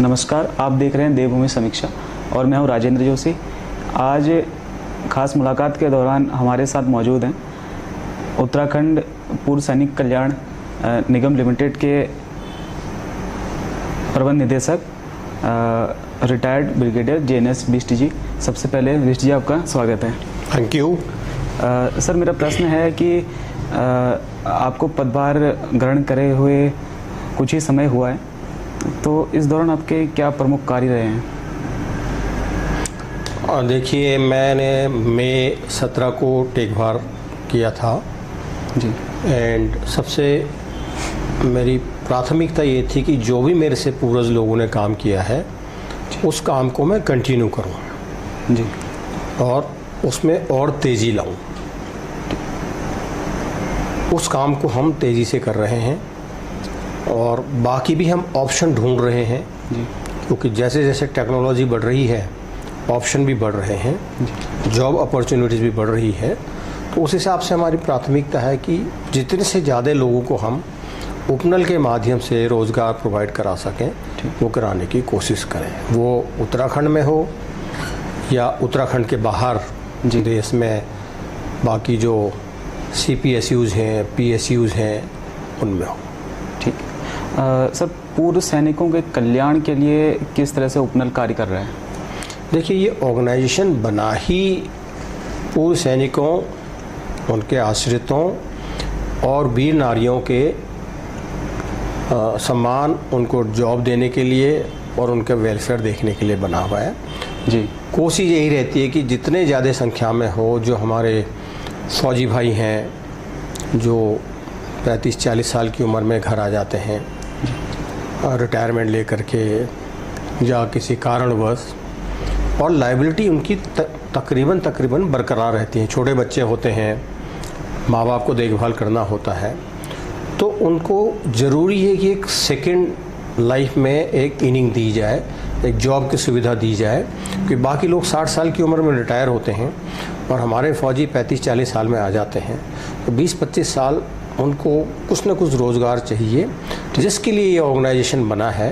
नमस्कार, आप देख रहे हैं देवभूमि समीक्षा और मैं हूं राजेंद्र जोशी। आज खास मुलाकात के दौरान हमारे साथ मौजूद हैं उत्तराखंड पूर्व सैनिक कल्याण निगम लिमिटेड के प्रबंध निदेशक रिटायर्ड ब्रिगेडियर JNS बिष्ट जी। सबसे पहले बिष्ट जी आपका स्वागत है। Thank you. सर, मेरा प्रश्न है कि आपको पदभार ग्रहण करे हुए कुछ ही समय हुआ है, तो इस दौरान आपके क्या प्रमुख कार्य रहे हैं? देखिए, मैंने मई 17 को टेकभार किया था जी। एंड सबसे मेरी प्राथमिकता ये थी कि जो भी मेरे से पूर्वज लोगों ने काम किया है उस काम को मैं कंटिन्यू करूं जी, और उसमें और तेज़ी लाऊं। उस काम को हम तेज़ी से कर रहे हैं और बाकी भी हम ऑप्शन ढूंढ रहे हैं जी। क्योंकि जैसे जैसे टेक्नोलॉजी बढ़ रही है ऑप्शन भी बढ़ रहे हैं, जॉब अपॉर्चुनिटीज़ भी बढ़ रही है। तो उस हिसाब से हमारी प्राथमिकता है कि जितने से ज़्यादा लोगों को हम उपनल के माध्यम से रोज़गार प्रोवाइड करा सकें वो कराने की कोशिश करें, वो उत्तराखंड में हो या उत्तराखंड के बाहर देश में बाकी जो CPSUs हैं, PSUs हैं, उनमें हो। ठीक। सर, पूर्व सैनिकों के कल्याण के लिए किस तरह से उपनल कार्य कर रहे हैं? देखिए, ये ऑर्गेनाइजेशन बना ही पूर्व सैनिकों, उनके आश्रितों और वीर नारियों के सम्मान, उनको जॉब देने के लिए और उनके वेलफेयर देखने के लिए बना हुआ है जी। कोशिश यही रहती है कि जितने ज़्यादा संख्या में हो जो हमारे फौजी भाई हैं, जो 35-40 साल की उम्र में घर आ जाते हैं रिटायरमेंट लेकर के या किसी कारणवश, और लायबिलिटी उनकी तकरीबन बरकरार रहती है। छोटे बच्चे होते हैं, माँ बाप को देखभाल करना होता है, तो उनको ज़रूरी है कि एक सेकंड लाइफ में एक इनिंग दी जाए, एक जॉब की सुविधा दी जाए। कि बाकी लोग 60 साल की उम्र में रिटायर होते हैं और हमारे फ़ौजी 35-40 साल में आ जाते हैं, तो 20-25 साल उनको कुछ न कुछ रोज़गार चाहिए, जिसके लिए ये ऑर्गेनाइजेशन बना है।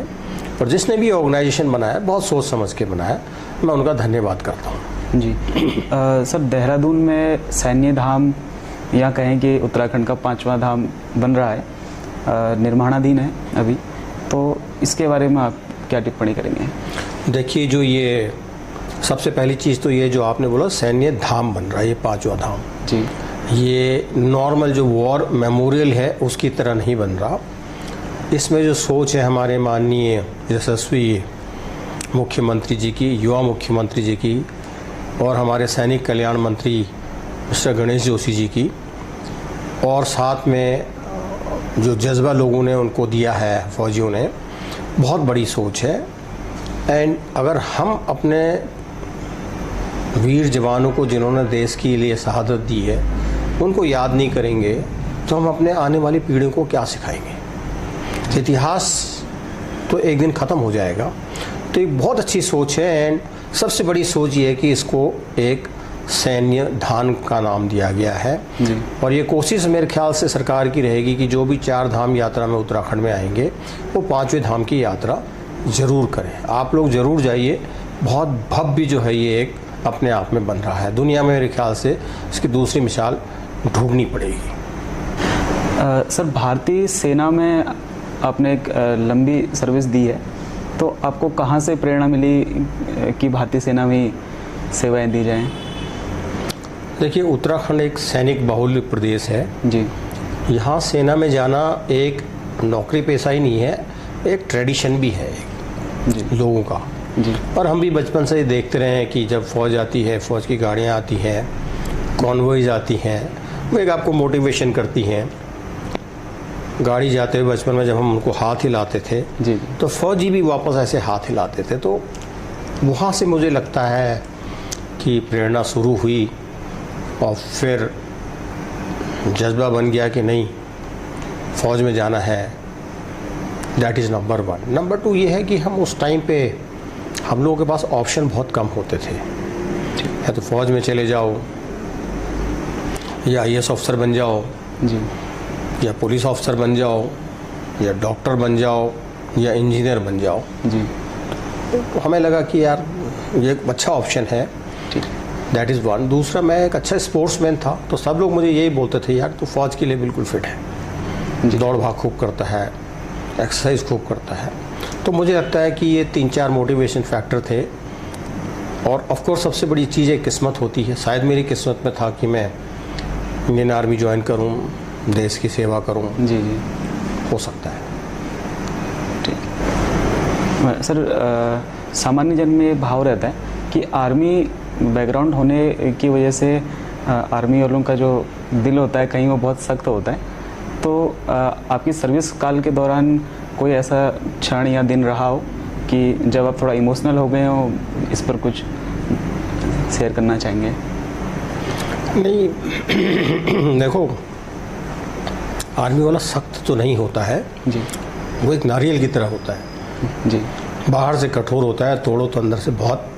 और जिसने भी ऑर्गेनाइजेशन बनाया बहुत सोच समझ के बनाया, मैं उनका धन्यवाद करता हूँ जी। सर, देहरादून में सैन्य धाम या कहें कि उत्तराखंड का 5वां धाम बन रहा है, निर्माणाधीन है अभी, तो इसके बारे में आप क्या टिप्पणी करेंगे? देखिए, जो ये सबसे पहली चीज़ तो ये जो आपने बोला सैन्य धाम बन रहा है, ये 5वां धाम जी, ये नॉर्मल जो वॉर मेमोरियल है उसकी तरह नहीं बन रहा। इसमें जो सोच है हमारे माननीय यशस्वी मुख्यमंत्री जी की, युवा मुख्यमंत्री जी की और हमारे सैनिक कल्याण मंत्री मिस्टर गणेश जोशी जी की, और साथ में जो जज्बा लोगों ने उनको दिया है, फौजियों ने, बहुत बड़ी सोच है। एंड अगर हम अपने वीर जवानों को जिन्होंने देश के लिए शहादत दी है उनको याद नहीं करेंगे तो हम अपने आने वाली पीढ़ियों को क्या सिखाएंगे? इतिहास तो एक दिन ख़त्म हो जाएगा। तो एक बहुत अच्छी सोच है एंड सबसे बड़ी सोच ये है कि इसको एक सैन्य धाम का नाम दिया गया है जी। और ये कोशिश मेरे ख्याल से सरकार की रहेगी कि जो भी 4 धाम यात्रा में उत्तराखंड में आएंगे वो 5वें धाम की यात्रा ज़रूर करें। आप लोग ज़रूर जाइए, बहुत भव्य जो है ये एक अपने आप में बन रहा है। दुनिया में मेरे ख्याल से इसकी दूसरी मिसाल ढूंढनी पड़ेगी। सर, भारतीय सेना में आपने एक लंबी सर्विस दी है, तो आपको कहाँ से प्रेरणा मिली कि भारतीय सेना में सेवाएं दी जाएं? देखिए, उत्तराखंड एक सैनिक बहुल प्रदेश है जी। यहाँ सेना में जाना एक नौकरी पेशा ही नहीं है, एक ट्रेडिशन भी है जी। लोगों का जी। और हम भी बचपन से ही देखते रहे हैं कि जब फ़ौज आती है, फ़ौज की गाड़ियाँ आती हैं, कॉन्वॉयज़ आती हैं, वो एक आपको मोटिवेशन करती हैं। गाड़ी जाते हुए बचपन में जब हम उनको हाथ हिलाते थे जी, तो फ़ौजी भी वापस ऐसे हाथ हिलाते थे। तो वहाँ से मुझे लगता है कि प्रेरणा शुरू हुई और फिर जज्बा बन गया कि नहीं, फ़ौज में जाना है। That is number 1। नंबर 2 ये है कि हम उस टाइम पे हम लोगों के पास ऑप्शन बहुत कम होते थे। या तो फ़ौज में चले जाओ या IAS ऑफिसर बन जाओ जी, या पुलिस ऑफिसर बन जाओ या डॉक्टर बन जाओ या इंजीनियर बन जाओ। जी। तो हमें लगा कि यार ये एक अच्छा ऑप्शन है, दैट इज़ वन। दूसरा, मैं एक अच्छा स्पोर्ट्समैन था, तो सब लोग मुझे यही बोलते थे, यार तो फ़ौज के लिए बिल्कुल फिट है, दौड़ भाग खूब करता है, एक्सरसाइज खूब करता है। तो मुझे लगता है कि ये 3-4 मोटिवेशन फैक्टर थे। और ऑफ कोर्स सबसे बड़ी चीज़ एक किस्मत होती है। शायद मेरी किस्मत में था कि मैं इंडियन आर्मी ज्वाइन करूं, देश की सेवा करूं। जी जी, हो सकता है। ठीक सर, सामान्य जन में भाव रहता है कि आर्मी बैकग्राउंड होने की वजह से आर्मी वालों का जो दिल होता है कहीं वो बहुत सख्त होता है। तो आपकी सर्विस काल के दौरान कोई ऐसा क्षण या दिन रहा हो कि जब आप थोड़ा इमोशनल हो गए हो, इस पर कुछ शेयर करना चाहेंगे? नहीं, देखो, आर्मी वाला सख्त तो नहीं होता है जी, वो एक नारियल की तरह होता है जी, बाहर से कठोर होता है, तोड़ो तो अंदर से बहुत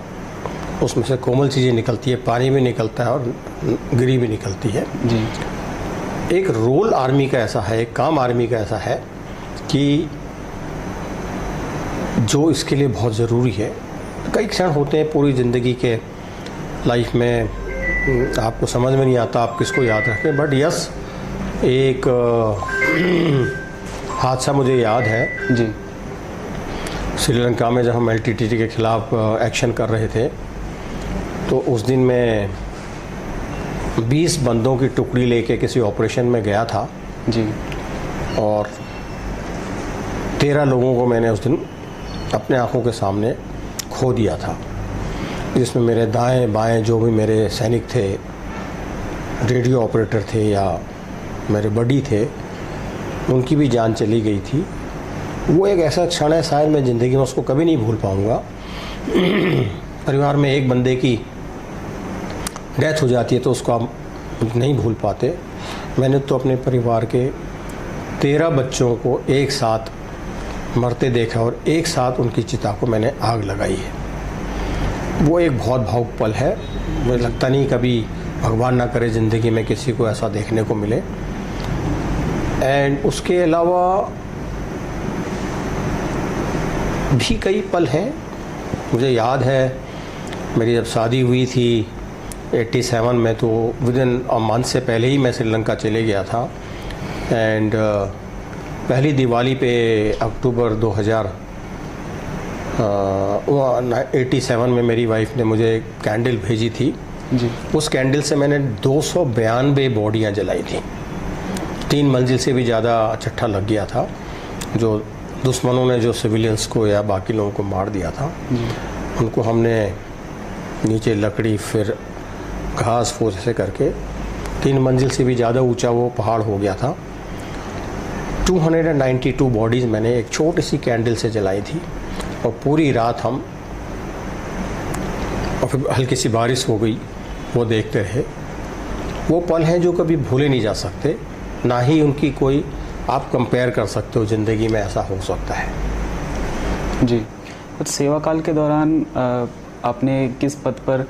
उसमें से कोमल चीज़ें निकलती है, पानी भी निकलता है और गिरी भी निकलती है। जी, एक रोल आर्मी का ऐसा है, एक काम आर्मी का ऐसा है कि जो इसके लिए बहुत ज़रूरी है। कई क्षण होते हैं पूरी ज़िंदगी के लाइफ में, आपको समझ में नहीं आता आप किसको याद रखें, बट यस, एक हादसा मुझे याद है। जी, श्रीलंका में जब हम LTTE के ख़िलाफ़ एक्शन कर रहे थे, तो उस दिन मैं 20 बंदों की टुकड़ी लेके किसी ऑपरेशन में गया था जी, और 13 लोगों को मैंने उस दिन अपने आँखों के सामने खो दिया था, जिसमें मेरे दाएं बाएं जो भी मेरे सैनिक थे, रेडियो ऑपरेटर थे या मेरे बडी थे, उनकी भी जान चली गई थी। वो एक ऐसा क्षण है, शायद मैं ज़िंदगी में उसको कभी नहीं भूल पाऊँगा। परिवार में एक बंदे की डेथ हो जाती है तो उसको आप नहीं भूल पाते। मैंने तो अपने परिवार के 13 बच्चों को एक साथ मरते देखा और एक साथ उनकी चिता को मैंने आग लगाई है। वो एक बहुत भावुक पल है। मुझे लगता नहीं कभी भगवान ना करे ज़िंदगी में किसी को ऐसा देखने को मिले। एंड उसके अलावा भी कई पल हैं। मुझे याद है मेरी जब शादी हुई थी 87 में, तो विदिन अ मंथ से पहले ही मैं श्रीलंका चले गया था। एंड पहली दिवाली पे अक्टूबर 1987 में मेरी वाइफ ने मुझे कैंडल भेजी थी जी, उस कैंडल से मैंने 292 बॉडियाँ जलाई थी। 3 मंजिल से भी ज़्यादा चट्टा लग गया था, जो दुश्मनों ने जो सिविलियंस को या बाकी लोगों को मार दिया था, उनको हमने नीचे लकड़ी फिर घास फूस ऐसे करके 3 मंजिल से भी ज़्यादा ऊंचा वो पहाड़ हो गया था। 292 बॉडीज़ मैंने एक छोटी सी कैंडल से जलाई थी और पूरी रात हम, और फिर हल्की सी बारिश हो गई, वो देखते रहे। वो पल हैं जो कभी भूले नहीं जा सकते, ना ही उनकी कोई आप कंपेयर कर सकते हो ज़िंदगी में ऐसा हो सकता है। जी। तो सेवा काल के दौरान आपने किस पद पर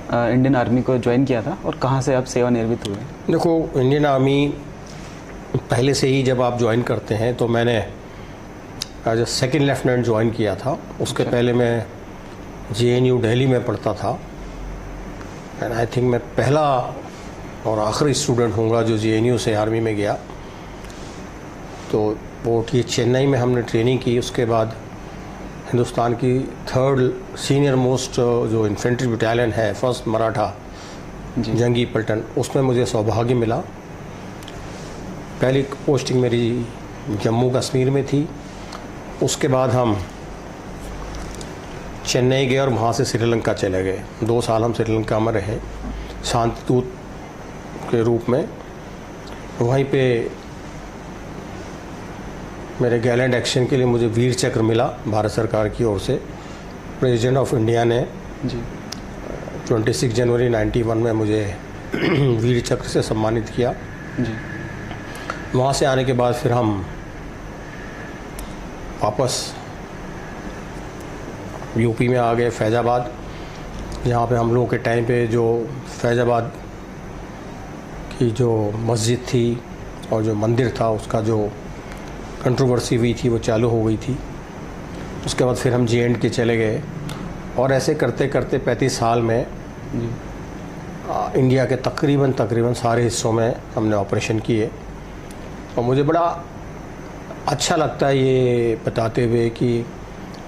इंडियन आर्मी को ज्वाइन किया था और कहाँ से आप सेवानिवृत्त हुए? देखो, इंडियन आर्मी पहले से ही जब आप ज्वाइन करते हैं, तो मैंने एज सेकेंड लेफ्टिनेंट ज्वाइन किया था। उसके पहले मैं JNU दिल्ली में पढ़ता था। एंड आई थिंक मैं पहला और आखिरी स्टूडेंट होऊंगा जो JNU से आर्मी में गया। तो वो कि चेन्नई में हमने ट्रेनिंग की। उसके बाद हिंदुस्तान की 3rd सीनियर मोस्ट जो इन्फेंट्री बटालियन है, 1st मराठा जंगी पलटन, उसमें मुझे सौभाग्य मिला। पहली पोस्टिंग मेरी जम्मू कश्मीर में थी। उसके बाद हम चेन्नई गए और वहाँ से श्रीलंका चले गए। 2 साल हम श्रीलंका में रहे शांति दूत के रूप में। वहीं पे मेरे गैलेंट एक्शन के लिए मुझे वीर चक्र मिला भारत सरकार की ओर से। प्रेसिडेंट ऑफ इंडिया ने जी, 26 जनवरी 91 में मुझे वीर चक्र से सम्मानित किया। जी, वहाँ से आने के बाद फिर हम वापस यूपी में आ गए, फैज़ाबाद, जहाँ पे हम लोगों के टाइम पे जो फैज़ाबाद की जो मस्जिद थी और जो मंदिर था, उसका जो कंट्रोवर्सी हुई थी वो चालू हो गई थी। उसके बाद फिर हम J&K चले गए और ऐसे करते करते 35 साल में जी इंडिया के तकरीबन सारे हिस्सों में हमने ऑपरेशन किए। और मुझे बड़ा अच्छा लगता है ये बताते हुए कि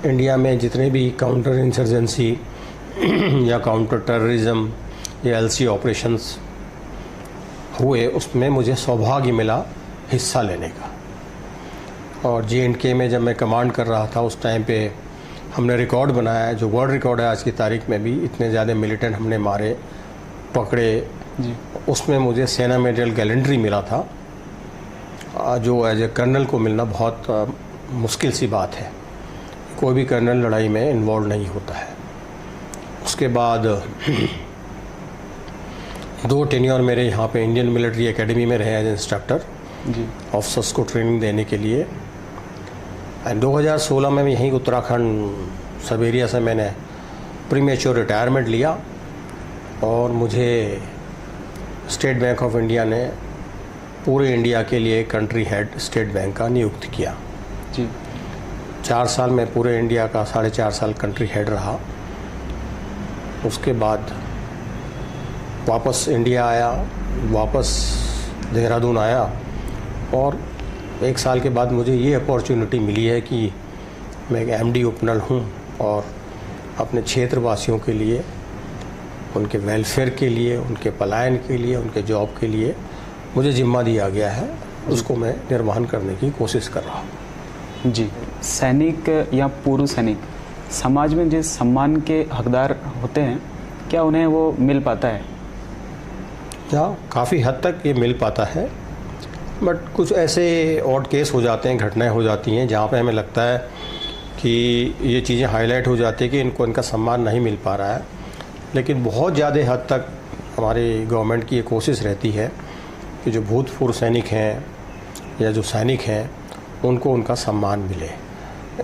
इंडिया में जितने भी काउंटर इंसर्जेंसी या काउंटर टेररिज्म या LC ऑपरेशंस हुए, उसमें मुझे सौभाग्य मिला हिस्सा लेने का। और J&K में जब मैं कमांड कर रहा था उस टाइम पे हमने रिकॉर्ड बनाया, जो वर्ल्ड रिकॉर्ड है आज की तारीख में भी, इतने ज़्यादा मिलिटेंट हमने मारे पकड़े जी उसमें मुझे सेना मेडल गैलेंट्री मिला था, जो एज ए कर्नल को मिलना बहुत मुश्किल सी बात है। कोई भी कर्नल लड़ाई में इन्वॉल्व नहीं होता है। उसके बाद 2 टेन्योर मेरे यहाँ पे इंडियन मिलिट्री एकेडमी में रहे एज इंस्ट्रक्टर जी ऑफिसर्स को ट्रेनिंग देने के लिए। एंड 2016 में यहीं उत्तराखंड सबेरिया से मैंने प्रीमेच्योर रिटायरमेंट लिया और मुझे स्टेट बैंक ऑफ इंडिया ने पूरे इंडिया के लिए कंट्री हेड स्टेट बैंक का नियुक्त किया। जी 4 साल में पूरे इंडिया का 4.5 साल कंट्री हेड रहा। उसके बाद वापस इंडिया आया, वापस देहरादून आया और 1 साल के बाद मुझे ये अपॉर्चुनिटी मिली है कि मैं एक MD उपनल हूँ और अपने क्षेत्रवासियों के लिए, उनके वेलफेयर के लिए, उनके पलायन के लिए, उनके जॉब के लिए मुझे जिम्मा दिया गया है, उसको मैं निर्वहन करने की कोशिश कर रहा हूँ। जी सैनिक या पूर्व सैनिक समाज में जिस सम्मान के हकदार होते हैं, क्या उन्हें वो मिल पाता है? हाँ, काफ़ी हद तक ये मिल पाता है, बट कुछ ऐसे ऑड केस हो जाते हैं, घटनाएं हो जाती हैं जहाँ पे हमें लगता है कि ये चीज़ें हाईलाइट हो जाती है कि इनको इनका सम्मान नहीं मिल पा रहा है। लेकिन बहुत ज़्यादा हद तक हमारी गवर्नमेंट की ये कोशिश रहती है कि जो भूतपूर्व सैनिक हैं या जो सैनिक हैं उनको उनका सम्मान मिले।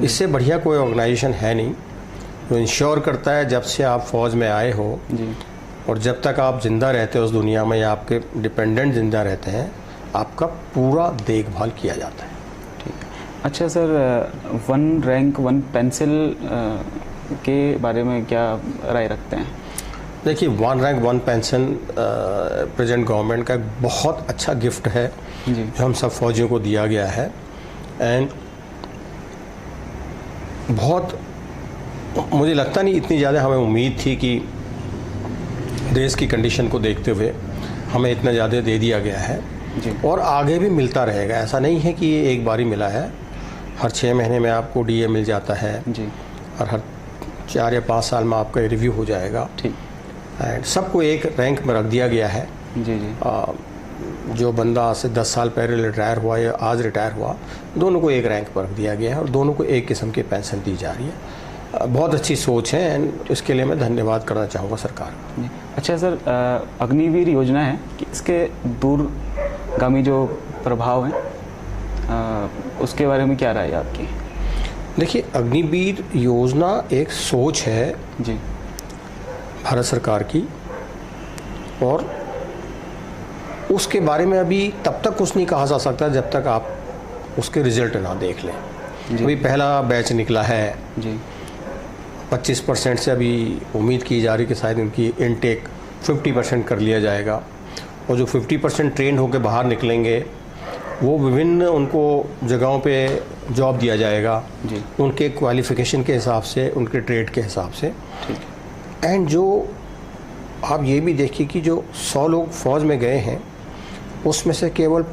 इससे बढ़िया कोई ऑर्गेनाइजेशन है नहीं जो इंश्योर करता है जब से आप फ़ौज में आए हो जी और जब तक आप ज़िंदा रहते हो उस दुनिया में या आपके डिपेंडेंट ज़िंदा रहते हैं, आपका पूरा देखभाल किया जाता है। ठीक है। अच्छा सर, 1 रैंक 1 पेंसिल के बारे में क्या राय रखते हैं? देखिए, 1 रैंक 1 पेंशन प्रेजेंट गवर्नमेंट का एक बहुत अच्छा गिफ्ट है जी जो हम सब फौजियों को दिया गया है। एंड बहुत मुझे लगता नहीं इतनी ज़्यादा हमें उम्मीद थी कि देश की कंडीशन को देखते हुए हमें इतना ज़्यादा दे दिया गया है जी और आगे भी मिलता रहेगा। ऐसा नहीं है कि ये एक बार ही मिला है, हर 6 महीने में आपको DA मिल जाता है जी और हर 4 या 5 साल में आपका रिव्यू हो जाएगा। ठीक एंड सबको एक रैंक में रख दिया गया है। जी जी जो बंदा आज से 10 साल पहले रिटायर हुआ या आज रिटायर हुआ, दोनों को एक रैंक पर रख दिया गया है और दोनों को एक किस्म की पेंशन दी जा रही है। बहुत अच्छी सोच है एंड इसके लिए मैं धन्यवाद करना चाहूँगा सरकार का। जी। अच्छा सर, अग्निवीर योजना है कि इसके दूरगामी जो प्रभाव हैं उसके बारे में क्या राय है आपकी? देखिए, अग्निवीर योजना एक सोच है जी भारत सरकार की और उसके बारे में अभी तब तक कुछ नहीं कहा जा सकता जब तक आप उसके रिजल्ट ना देख लें। अभी पहला बैच निकला है जी 25% से अभी उम्मीद की जा रही कि शायद उनकी इनटेक 50% कर लिया जाएगा और जो 50% ट्रेन होकर बाहर निकलेंगे वो विभिन्न उनको जगहों पे जॉब दिया जाएगा जी उनके क्वालिफ़िकेशन के हिसाब से, उनके ट्रेड के हिसाब से। ठीक एंड जो आप ये भी देखिए कि जो 100 लोग फ़ौज में गए हैं उसमें से केवल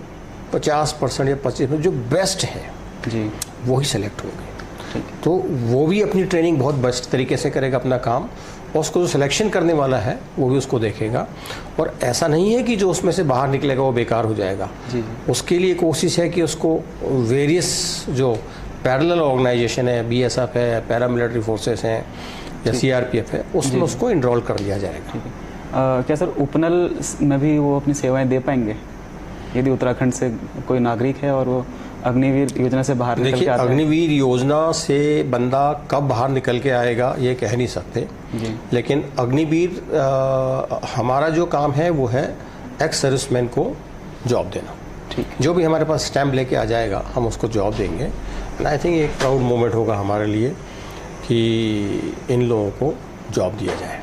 50% या 25% जो बेस्ट हैं जी वो ही सेलेक्ट होंगे। ठीक तो वो भी अपनी ट्रेनिंग बहुत बेस्ट तरीके से करेगा अपना काम और उसको जो सिलेक्शन करने वाला है वो भी उसको देखेगा। और ऐसा नहीं है कि जो उसमें से बाहर निकलेगा वो बेकार हो जाएगा। जी उसके लिए कोशिश है कि उसको वेरियस जो पैरेलल ऑर्गेनाइजेशन है, BSF है, पैरामिलिट्री फोर्सेस हैं या CRPF है, उसमें उसको इनरोल कर लिया जाएगा। ठीक है। क्या सर उपनल में भी वो अपनी सेवाएं दे पाएंगे यदि उत्तराखंड से कोई नागरिक है और वो अग्निवीर योजना से बाहर निकल के देखिए, आता है? अग्निवीर योजना से बंदा कब बाहर निकल के आएगा ये कह नहीं सकते, जी लेकिन अग्निवीर हमारा जो काम है वो है एक्स सर्विसमैन को जॉब देना। ठीक जो भी हमारे पास स्टैम्प लेके आ जाएगा हम उसको जॉब देंगे। आई थिंक एक प्राउड मोमेंट होगा हमारे लिए कि इन लोगों को जॉब दिया जाए।